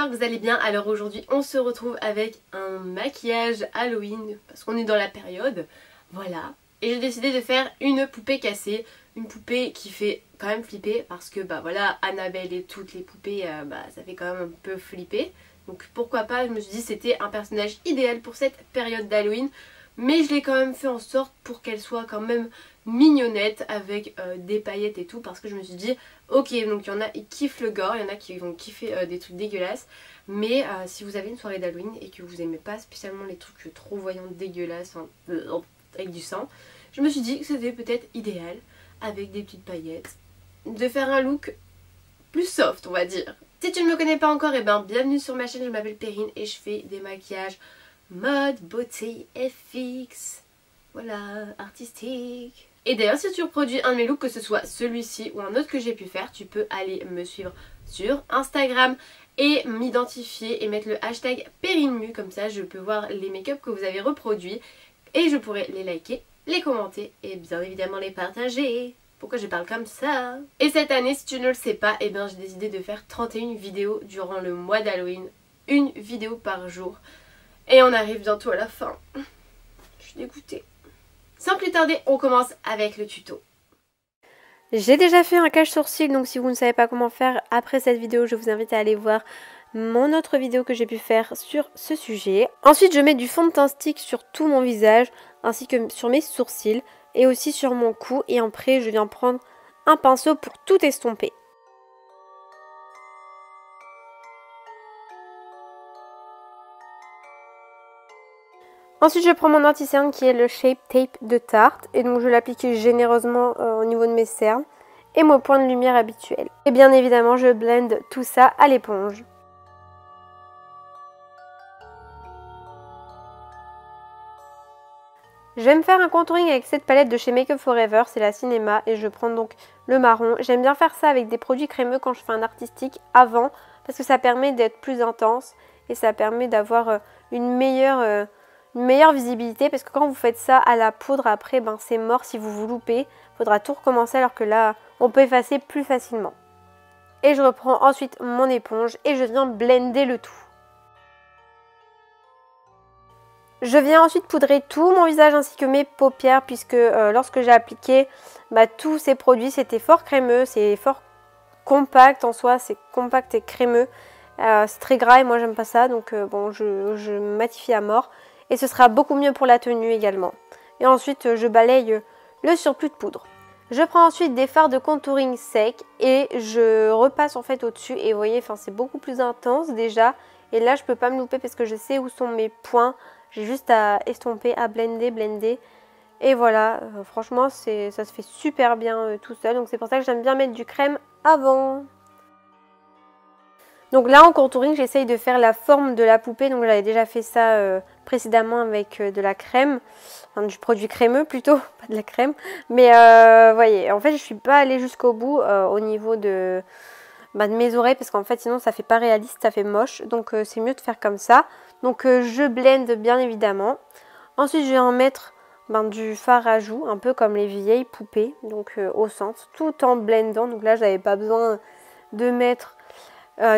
j'espère que vous allez bien. Alors aujourd'hui on se retrouve avec un maquillage Halloween parce qu'on est dans la période, voilà. Et j'ai décidé de faire une poupée cassée, une poupée qui fait quand même flipper parce que bah voilà, Annabelle et toutes les poupées ça fait quand même un peu flipper. Donc pourquoi pas, je me suis dit c'était un personnage idéal pour cette période d'Halloween. Mais je l'ai quand même fait en sorte pour qu'elle soit quand même mignonnette avec des paillettes et tout, parce que je me suis dit ok, donc il y en a qui kiffent le gore, il y en a qui vont kiffer des trucs dégueulasses, mais si vous avez une soirée d'Halloween et que vous aimez pas spécialement les trucs trop voyants dégueulasses avec du sang, je me suis dit que c'était peut-être idéal avec des petites paillettes de faire un look plus soft, on va dire. Si tu ne me connais pas encore, bienvenue sur ma chaîne, je m'appelle Perrine et je fais des maquillages mode, beauté, FX, voilà, artistique. Et d'ailleurs si tu reproduis un de mes looks, que ce soit celui-ci ou un autre que j'ai pu faire, tu peux aller me suivre sur Instagram et m'identifier et mettre le hashtag PerrineMu, comme ça je peux voir les make-up que vous avez reproduits et je pourrai les liker, les commenter et bien évidemment les partager. Pourquoi je parle comme ça? Et cette année, si tu ne le sais pas, j'ai décidé de faire 31 vidéos durant le mois d'Halloween, une vidéo par jour. Et on arrive bientôt à la fin. Je suis dégoûtée. Sans plus tarder, on commence avec le tuto. J'ai déjà fait un cache-sourcil, donc si vous ne savez pas comment faire après cette vidéo, je vous invite à aller voir mon autre vidéo que j'ai pu faire sur ce sujet. Ensuite, je mets du fond de teint stick sur tout mon visage, ainsi que sur mes sourcils, et aussi sur mon cou. Et après, je viens prendre un pinceau pour tout estomper. Ensuite, je prends mon anti-cerne qui est le Shape Tape de Tarte. Et donc, je l'applique généreusement au niveau de mes cernes et mon point de lumière habituel. Et bien évidemment, je blende tout ça à l'éponge. Je vais me faire un contouring avec cette palette de chez Make Up For Ever, c'est la Cinéma. Et je prends donc le marron. J'aime bien faire ça avec des produits crémeux quand je fais un artistique avant, parce que ça permet d'être plus intense et ça permet d'avoir une meilleure visibilité, parce que quand vous faites ça à la poudre après, c'est mort si vous vous loupez, il faudra tout recommencer, alors que là on peut effacer plus facilement. Et je reprends ensuite mon éponge et je viens blender le tout. Je viens ensuite poudrer tout mon visage ainsi que mes paupières, puisque lorsque j'ai appliqué tous ces produits, c'était fort crémeux, c'est fort compact en soi, c'est compact et crémeux, c'est très gras et moi j'aime pas ça, donc je matifie à mort. Et ce sera beaucoup mieux pour la tenue également. Et ensuite, je balaye le surplus de poudre. Je prends ensuite des fards de contouring sec et je repasse en fait au-dessus. Et vous voyez, c'est beaucoup plus intense déjà. Et là, je peux pas me louper parce que je sais où sont mes points. J'ai juste à estomper, à blender. Et voilà, franchement, ça se fait super bien tout seul. Donc c'est pour ça que j'aime bien mettre du crème avant. Donc là en contouring, j'essaye de faire la forme de la poupée. Donc j'avais déjà fait ça précédemment avec de la crème, enfin du produit crémeux plutôt, pas de la crème. Mais voyez, en fait je suis pas allée jusqu'au bout au niveau de mes oreilles, parce qu'en fait sinon ça fait pas réaliste, ça fait moche. Donc c'est mieux de faire comme ça. Donc je blende bien évidemment. Ensuite je vais en mettre du fard à joues, un peu comme les vieilles poupées, donc au centre, tout en blendant. Donc là j'avais pas besoin de mettre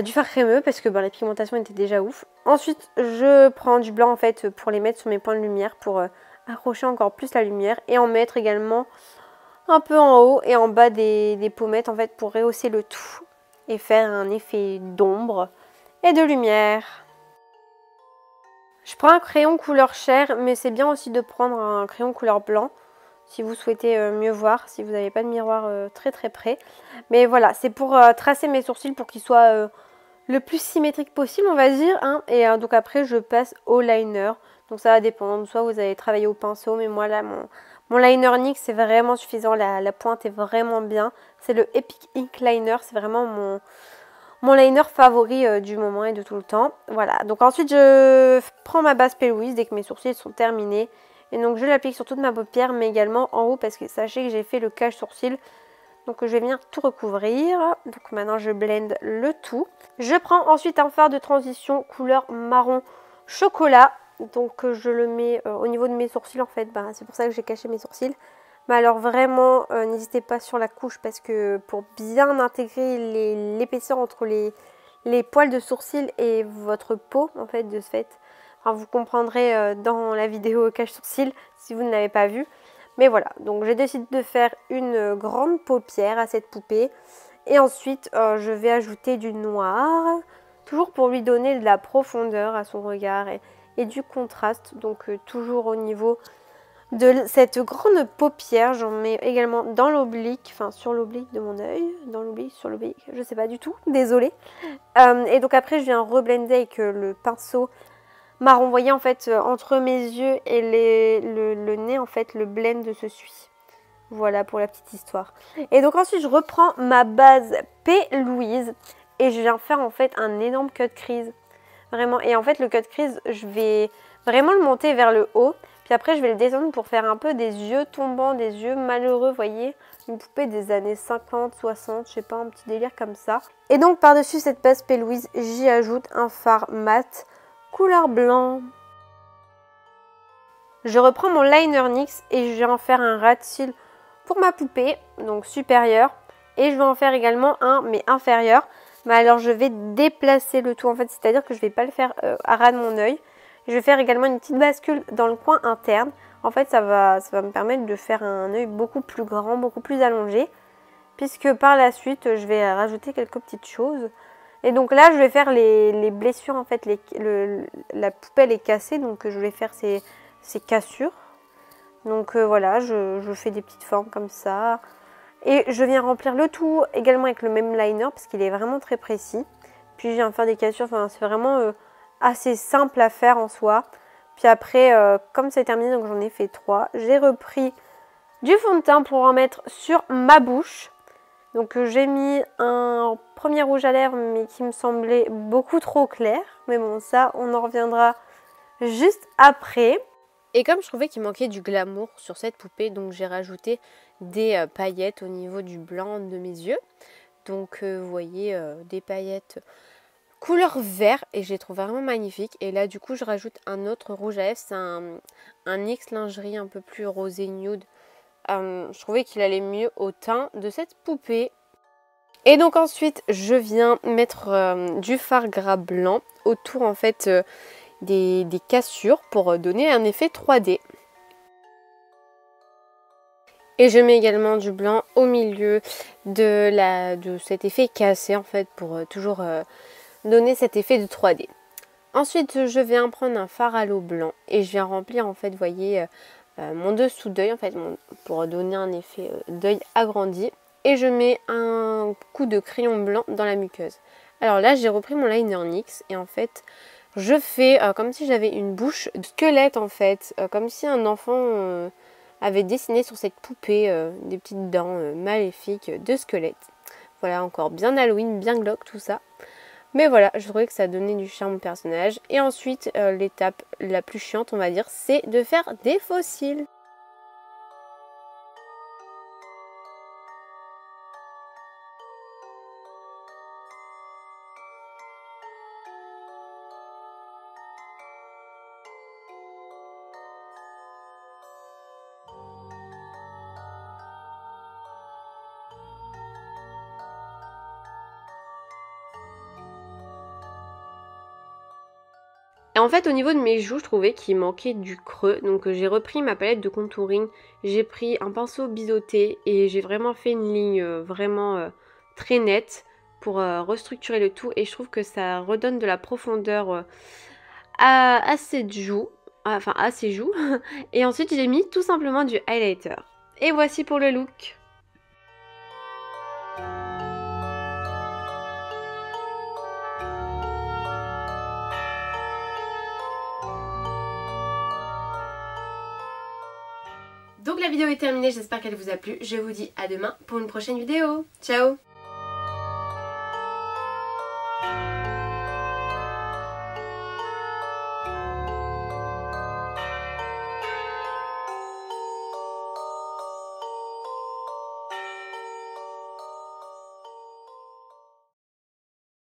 du fard crémeux parce que la pigmentation était déjà ouf. Ensuite je prends du blanc en fait pour les mettre sur mes points de lumière, pour accrocher encore plus la lumière, et en mettre également un peu en haut et en bas des pommettes en fait, pour rehausser le tout et faire un effet d'ombre et de lumière. Je prends un crayon couleur chair, mais c'est bien aussi de prendre un crayon couleur blanc si vous souhaitez mieux voir, si vous n'avez pas de miroir très près. Mais voilà, c'est pour tracer mes sourcils pour qu'ils soient le plus symétriques possible, on va dire. Et donc après, je passe au liner. Donc ça va dépendre, soit vous allez travailler au pinceau, mais moi là, mon liner NYX, c'est vraiment suffisant. La pointe est vraiment bien. C'est le Epic Ink Liner, c'est vraiment mon liner favori du moment et de tout le temps. Voilà, donc ensuite je prends ma base P. Louise dès que mes sourcils sont terminés. Et donc je l'applique sur toute ma paupière, mais également en haut, parce que sachez que j'ai fait le cache sourcil. Donc je vais venir tout recouvrir. Donc maintenant je blende le tout. Je prends ensuite un fard de transition couleur marron chocolat. Donc je le mets au niveau de mes sourcils en fait. C'est pour ça que j'ai caché mes sourcils. Mais alors vraiment, n'hésitez pas sur la couche, parce que pour bien intégrer l'épaisseur entre les les poils de sourcils et votre peau en fait de ce fait. Enfin, vous comprendrez dans la vidéo cache-sourcils si vous ne l'avez pas vu. Mais voilà, donc j'ai décidé de faire une grande paupière à cette poupée. Et ensuite, je vais ajouter du noir, toujours pour lui donner de la profondeur à son regard et du contraste. Donc toujours au niveau de cette grande paupière, j'en mets également dans l'oblique, enfin sur l'oblique de mon œil, dans l'oblique, sur l'oblique, je sais pas du tout, désolée. Et donc après, je viens reblender avec le pinceau marron, vous voyez en fait entre mes yeux et le nez, en fait le blend se suit. Voilà pour la petite histoire. Et donc ensuite, je reprends ma base P. Louise et je viens faire en fait un énorme cut crease. Vraiment, et en fait le cut crease, je vais vraiment le monter vers le haut. Puis après, je vais le descendre pour faire un peu des yeux tombants, des yeux malheureux, vous voyez. Une poupée des années 50, 60, je sais pas, un petit délire comme ça. Et donc, par-dessus cette base P. Louise, j'y ajoute un fard mat couleur blanc. Je reprends mon liner NYX et je vais en faire un ras de cils pour ma poupée, donc supérieur. Et je vais en faire également un, mais inférieur. Mais alors, je vais déplacer le tout, en fait, c'est-à-dire que je ne vais pas le faire à ras de mon œil. Je vais faire également une petite bascule dans le coin interne. En fait, ça va me permettre de faire un œil beaucoup plus grand, beaucoup plus allongé. Puisque par la suite, je vais rajouter quelques petites choses. Et donc là, je vais faire les blessures. En fait, la poupée est cassée. Donc, je vais faire ces cassures. Donc voilà, je fais des petites formes comme ça. Et je viens remplir le tout également avec le même liner. Parce qu'il est vraiment très précis. Puis, je viens faire des cassures. Enfin, c'est vraiment assez simple à faire en soi. Puis après, comme c'est terminé, donc j'en ai fait 3, j'ai repris du fond de teint pour en mettre sur ma bouche. Donc j'ai mis un premier rouge à lèvres, mais qui me semblait beaucoup trop clair. Mais bon, ça, on en reviendra juste après. Et comme je trouvais qu'il manquait du glamour sur cette poupée, donc j'ai rajouté des paillettes au niveau du blanc de mes yeux. Donc vous voyez, des paillettes couleur vert et je les trouve vraiment magnifiques. Et là du coup je rajoute un autre rouge à lèvres, c'est un NYX lingerie un peu plus rosé nude. Je trouvais qu'il allait mieux au teint de cette poupée. Et donc ensuite je viens mettre du fard gras blanc autour en fait des cassures pour donner un effet 3D. Et je mets également du blanc au milieu de cet effet cassé en fait pour toujours donner cet effet de 3D. Ensuite, je viens prendre un fard à l'eau blanc et je viens remplir en fait, vous voyez, mon dessous d'œil en fait, pour donner un effet d'œil agrandi. Et je mets un coup de crayon blanc dans la muqueuse. Alors là, j'ai repris mon liner NYX et en fait, je fais comme si j'avais une bouche de squelette en fait, comme si un enfant avait dessiné sur cette poupée des petites dents maléfiques de squelette. Voilà, encore bien Halloween, bien glauque tout ça. Mais voilà, je trouvais que ça donnait du charme au personnage. Et ensuite, l'étape la plus chiante, on va dire, c'est de faire des faux cils. Et en fait au niveau de mes joues je trouvais qu'il manquait du creux, donc j'ai repris ma palette de contouring, j'ai pris un pinceau biseauté et j'ai vraiment fait une ligne vraiment très nette pour restructurer le tout et je trouve que ça redonne de la profondeur à cette joue, enfin à ses joues. Et ensuite j'ai mis tout simplement du highlighter. Et voici pour le look. Donc la vidéo est terminée, j'espère qu'elle vous a plu. Je vous dis à demain pour une prochaine vidéo. Ciao!